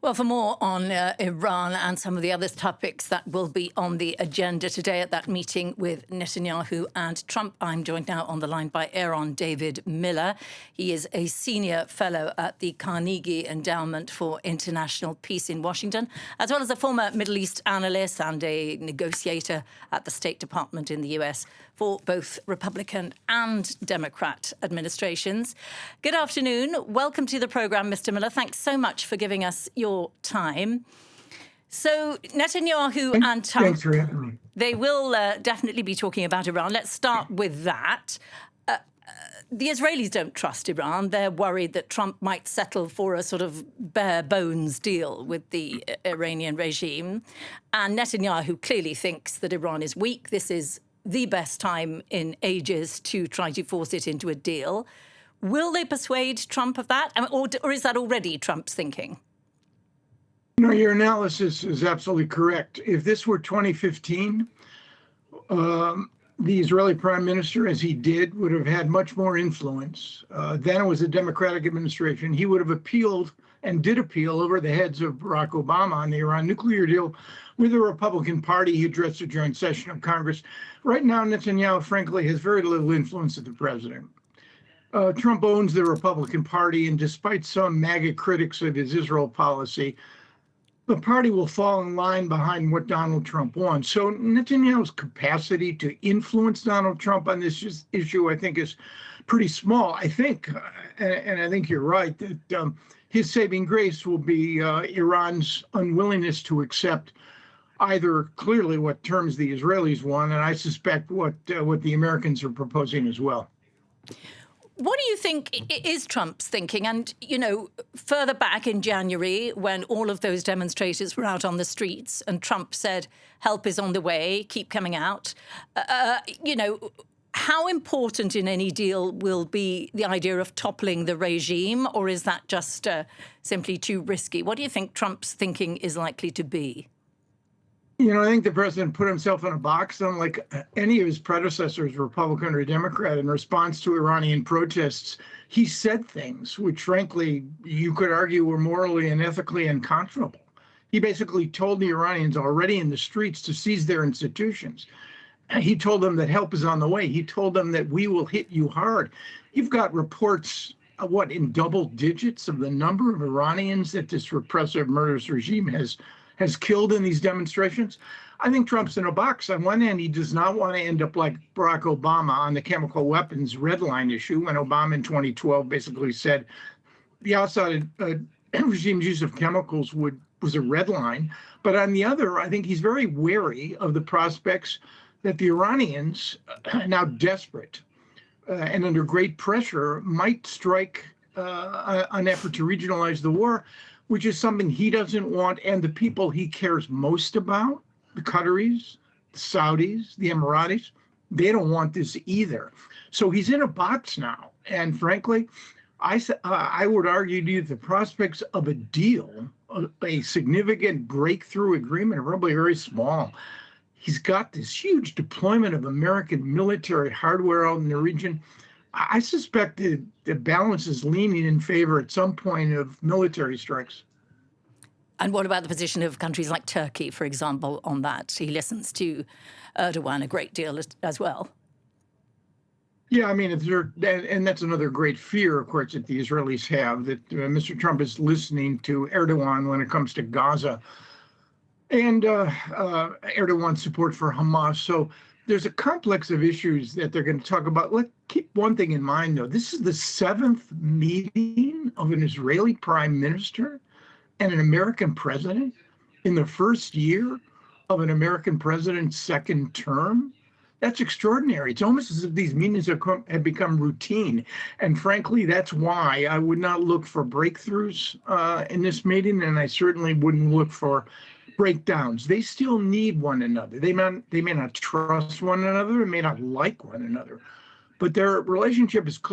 Well, for more on Iran and some of the other topics that will be on the agenda today at that meeting with Netanyahu and Trump, I'm joined now on the line by Aaron David Miller. He is a senior fellow at the Carnegie Endowment for International Peace in Washington, as well as a former Middle East analyst and a negotiator at the State Department in the US for both Republican and Democrat administrations. Good afternoon. Welcome to the programme, Mr. Miller. Thanks so much for giving us your time. So Netanyahu and Trump, thanks for having me. They will definitely be talking about Iran. Let's start with that. The Israelis don't trust Iran. They're worried that Trump might settle for a sort of bare bones deal with the Iranian regime. And Netanyahu clearly thinks that Iran is weak. This is the best time in ages to try to force it into a deal. Will they persuade Trump of that? Or is that already Trump's thinking? No, your analysis is absolutely correct. If this were 2015, the Israeli prime minister, as he did, would have had much more influence. Then it was a Democratic administration. He would have appealed and did appeal over the heads of Barack Obama on the Iran nuclear deal with the Republican Party. He addressed a joint session of Congress. Right now, Netanyahu, frankly, has very little influence with the president. Trump owns the Republican Party, and despite some MAGA critics of his Israel policy, the party will fall in line behind what Donald Trump wants. So Netanyahu's capacity to influence Donald Trump on this issue, I think, is pretty small. I think, and I think you're right, that his saving grace will be Iran's unwillingness to accept either clearly what terms the Israelis want, and I suspect what the Americans are proposing as well. What do you think is Trump's thinking? And, you know, further back in January, when all of those demonstrators were out on the streets and Trump said, help is on the way, keep coming out, you know, how important in any deal will be the idea of toppling the regime, or is that just simply too risky? What do you think Trump's thinking is likely to be? You know, I think the president put himself in a box, unlike any of his predecessors, Republican or Democrat, in response to Iranian protests. He said things which, frankly, you could argue were morally and ethically unconscionable. He basically told the Iranians already in the streets to seize their institutions. He told them that help is on the way. He told them that we will hit you hard. You've got reports, in double digits of the number of Iranians that this repressive, murderous regime has killed in these demonstrations. I think Trump's in a box. On one hand, he does not want to end up like Barack Obama on the chemical weapons red line issue, when Obama in 2012 basically said the Assad regime's use of chemicals was a red line. But on the other, I think he's very wary of the prospects that the Iranians, now desperate and under great pressure, might strike an effort to regionalize the war, which is something he doesn't want, and the people he cares most about, the Qataris, the Saudis, the Emiratis, they don't want this either. So he's in a box now. And frankly, I would argue to you the prospects of a deal, a significant breakthrough agreement, are probably very small. He's got this huge deployment of American military hardware out in the region. I suspect that the balance is leaning in favor at some point of military strikes. And what about the position of countries like Turkey, for example, on that? He listens to Erdogan a great deal as well. Yeah, I mean, and that's another great fear, of course, that the Israelis have, that Mr. Trump is listening to Erdogan when it comes to Gaza and Erdogan's support for Hamas. So there's a complex of issues that they're going to talk about. Let's keep one thing in mind, though. This is the 7th meeting of an Israeli prime minister and an American president in the first year of an American president's second term. That's extraordinary. It's almost as if these meetings have become routine. And frankly, that's why I would not look for breakthroughs in this meeting, and I certainly wouldn't look for breakdowns. They still need one another. They may not trust one another, they may not like one another, but their relationship is clear.